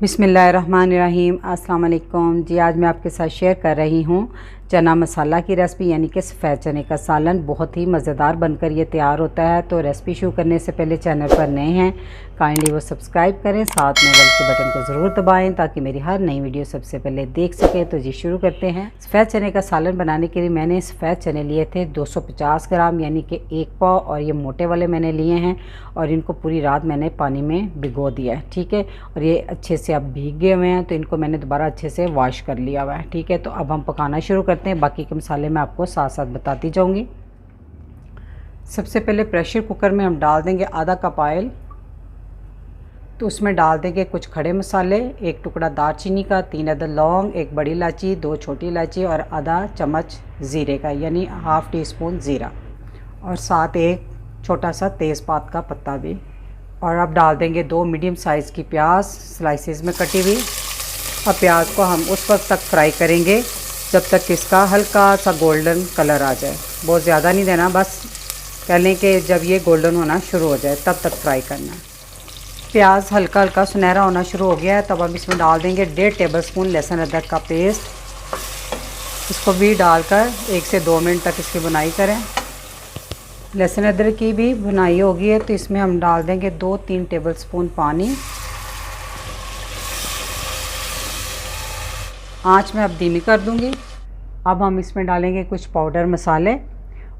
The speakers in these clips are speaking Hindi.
बिस्मिल्लाहिर्रहमानिर्रहीम। अस्सलाम वालेकुम जी। आज मैं आपके साथ शेयर कर रही हूँ चना मसाला की रेसिपी, यानी कि सफ़ेद चने का सालन। बहुत ही मज़ेदार बनकर ये तैयार होता है। तो रेसिपी शुरू करने से पहले चैनल पर नए हैं काइंडली वो सब्सक्राइब करें, साथ में बेल के बटन को ज़रूर दबाएं ताकि मेरी हर नई वीडियो सबसे पहले देख सकें। तो जी शुरू करते हैं। सफ़ेद चने का सालन बनाने के लिए मैंने सफ़ेद चने लिए थे 250 ग्राम, यानी कि 1 पाव, और ये मोटे वाले मैंने लिए हैं और इनको पूरी रात मैंने पानी में भिगो दिया है। ठीक है, और ये अच्छे से अब भीग गए हुए हैं, तो इनको मैंने दोबारा अच्छे से वॉश कर लिया हुआ है। ठीक है, तो अब हम पकाना शुरू करते हैं। बाकी के मसाले मैं आपको साथ साथ बताती जाऊंगी। सबसे पहले प्रेशर कुकर में हम डाल देंगे आधा कप ऑयल। तो उसमें डाल देंगे कुछ खड़े मसाले, एक टुकड़ा दालचीनी का, 3 अदद लौंग, 1 बड़ी इलायची, 2 छोटी इलायची और आधा चम्मच ज़ीरे का, यानी हाफ़ टी स्पून ज़ीरा, और साथ एक छोटा सा तेज़पात का पत्ता भी। और अब डाल देंगे 2 मीडियम साइज़ की प्याज स्लाइसेस में कटी हुई। अब प्याज को हम उस वक्त तक फ्राई करेंगे जब तक इसका हल्का सा गोल्डन कलर आ जाए। बहुत ज़्यादा नहीं देना, बस कह लें कि जब ये गोल्डन होना शुरू हो जाए तब तक फ्राई करना है। प्याज हल्का हल्का सुनहरा होना शुरू हो गया है, तब हम इसमें डाल देंगे 1.5 टेबलस्पून लहसुन अदरक का पेस्ट। इसको भी डालकर 1 से 2 मिनट तक इसकी बुनाई करें। लहसुन अदरक की भी भुनाई होगी है, तो इसमें हम डाल देंगे 2-3 टेबलस्पून पानी। आँच में अब धीमी कर दूंगी। अब हम इसमें डालेंगे कुछ पाउडर मसाले,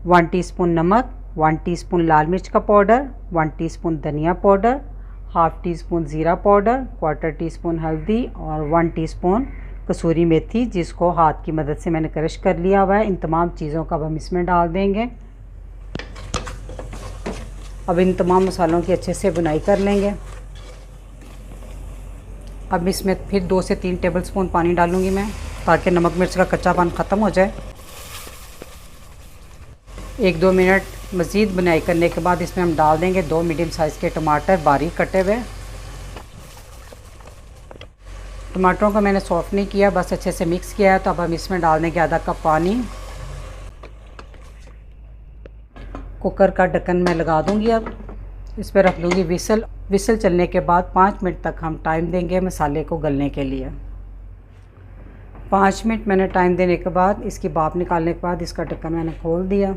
1 टीस्पून नमक, 1 टीस्पून लाल मिर्च का पाउडर, 1 टीस्पून धनिया पाउडर, हाफ़ टी स्पून ज़ीरा पाउडर, 1/4 टीस्पून हल्दी और 1 टीस्पून कसूरी मेथी, जिसको हाथ की मदद से मैंने क्रश कर लिया हुआ है। इन तमाम चीज़ों का अब हम इसमें डाल देंगे। अब इन तमाम मसालों की अच्छे से बुनाई कर लेंगे। अब इसमें फिर 2 से 3 टेबलस्पून पानी डालूंगी मैं, ताकि नमक मिर्च का कच्चापन ख़त्म हो जाए। 1-2 मिनट मज़ीद बुनाई करने के बाद इसमें हम डाल देंगे 2 मीडियम साइज़ के टमाटर बारीक कटे हुए। टमाटरों को मैंने सॉफ्ट नहीं किया, बस अच्छे से मिक्स किया है। तो अब हम इसमें डाल देंगे आधा कप पानी। कुकर का ढक्कन मैं लगा दूंगी। अब इस पर रख दूंगी विसल चलने के बाद 5 मिनट तक हम टाइम देंगे मसाले को गलने के लिए। 5 मिनट मैंने टाइम देने के बाद इसकी भाप निकालने के बाद इसका ढक्कन मैंने खोल दिया।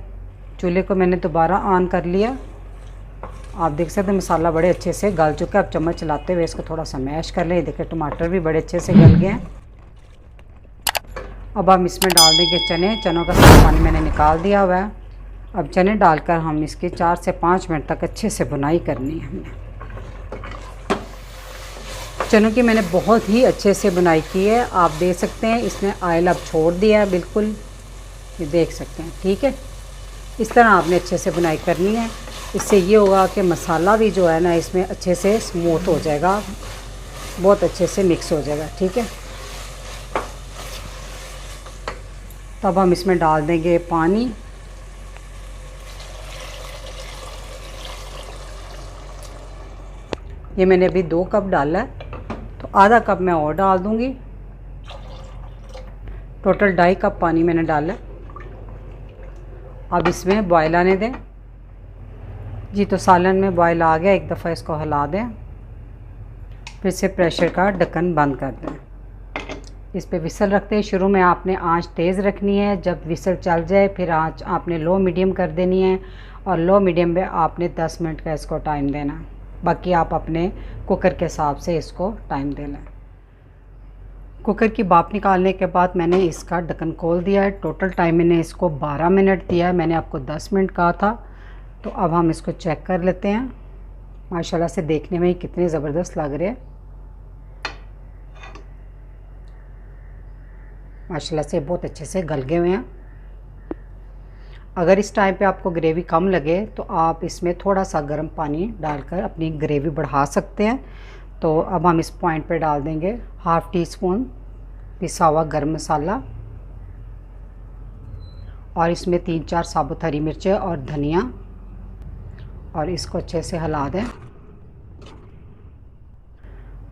चूल्हे को मैंने दोबारा ऑन कर लिया। आप देख सकते हैं मसाला बड़े अच्छे से गल चुका है। अब चम्मच चलाते हुए इसको थोड़ा सा मैश कर लें। देखिए टमाटर भी बड़े अच्छे से गल गए हैं। अब हम इसमें डाल देंगे चनों का सारा पानी मैंने निकाल दिया हुआ है। अब चने डालकर हम इसकी 4 से 5 मिनट तक अच्छे से बुनाई करनी है हमने। चनों की मैंने बहुत ही अच्छे से बुनाई की है। आप देख सकते हैं इसने ऑयल अब छोड़ दिया है बिल्कुल, ये देख सकते हैं। ठीक है, इस तरह आपने अच्छे से बुनाई करनी है। इससे ये होगा कि मसाला भी जो है ना इसमें अच्छे से स्मूथ हो जाएगा, बहुत अच्छे से मिक्स हो जाएगा। ठीक है, तब हम इसमें डाल देंगे पानी। ये मैंने अभी 2 कप डाला है, तो आधा कप मैं और डाल दूंगी। टोटल 2.5 कप पानी मैंने डाला। अब इसमें बॉयल आने दें जी। तो सालन में बॉयल आ गया, एक दफ़ा इसको हिला दें, फिर से प्रेशर का ढक्कन बंद कर दें। इस पे विसल रखते हैं। शुरू में आपने आंच तेज़ रखनी है, जब विसल चल जाए फिर आंच आपने लो मीडियम कर देनी है, और लो मीडियम में आपने 10 मिनट का इसको टाइम देना है। बाकी आप अपने कुकर के हिसाब से इसको टाइम दे लें। कुकर की भाप निकालने के बाद मैंने इसका ढक्कन खोल दिया है। टोटल टाइम मैंने इसको 12 मिनट दिया है, मैंने आपको 10 मिनट कहा था। तो अब हम इसको चेक कर लेते हैं। माशाल्लाह से देखने में कितने ज़बरदस्त लग रहे हैं। माशाल्लाह से बहुत अच्छे से गल गए हुए हैं। अगर इस टाइम पे आपको ग्रेवी कम लगे तो आप इसमें थोड़ा सा गर्म पानी डालकर अपनी ग्रेवी बढ़ा सकते हैं। तो अब हम इस पॉइंट पे डाल देंगे हाफ़ टी स्पून पिसा हुआ गरम मसाला, और इसमें 3-4 साबुत हरी मिर्चें और धनिया, और इसको अच्छे से हिला दें।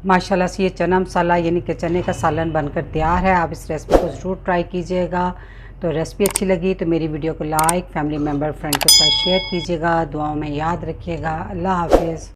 माशाल्लाह से ये चना मसाला यानी कि चने का सालन बनकर तैयार है। आप इस रेसिपी को ज़रूर ट्राई कीजिएगा। तो रेसिपी अच्छी लगी तो मेरी वीडियो को लाइक, फैमिली मेम्बर, फ्रेंड के साथ शेयर कीजिएगा। दुआओं में याद रखिएगा। अल्लाह हाफिज़।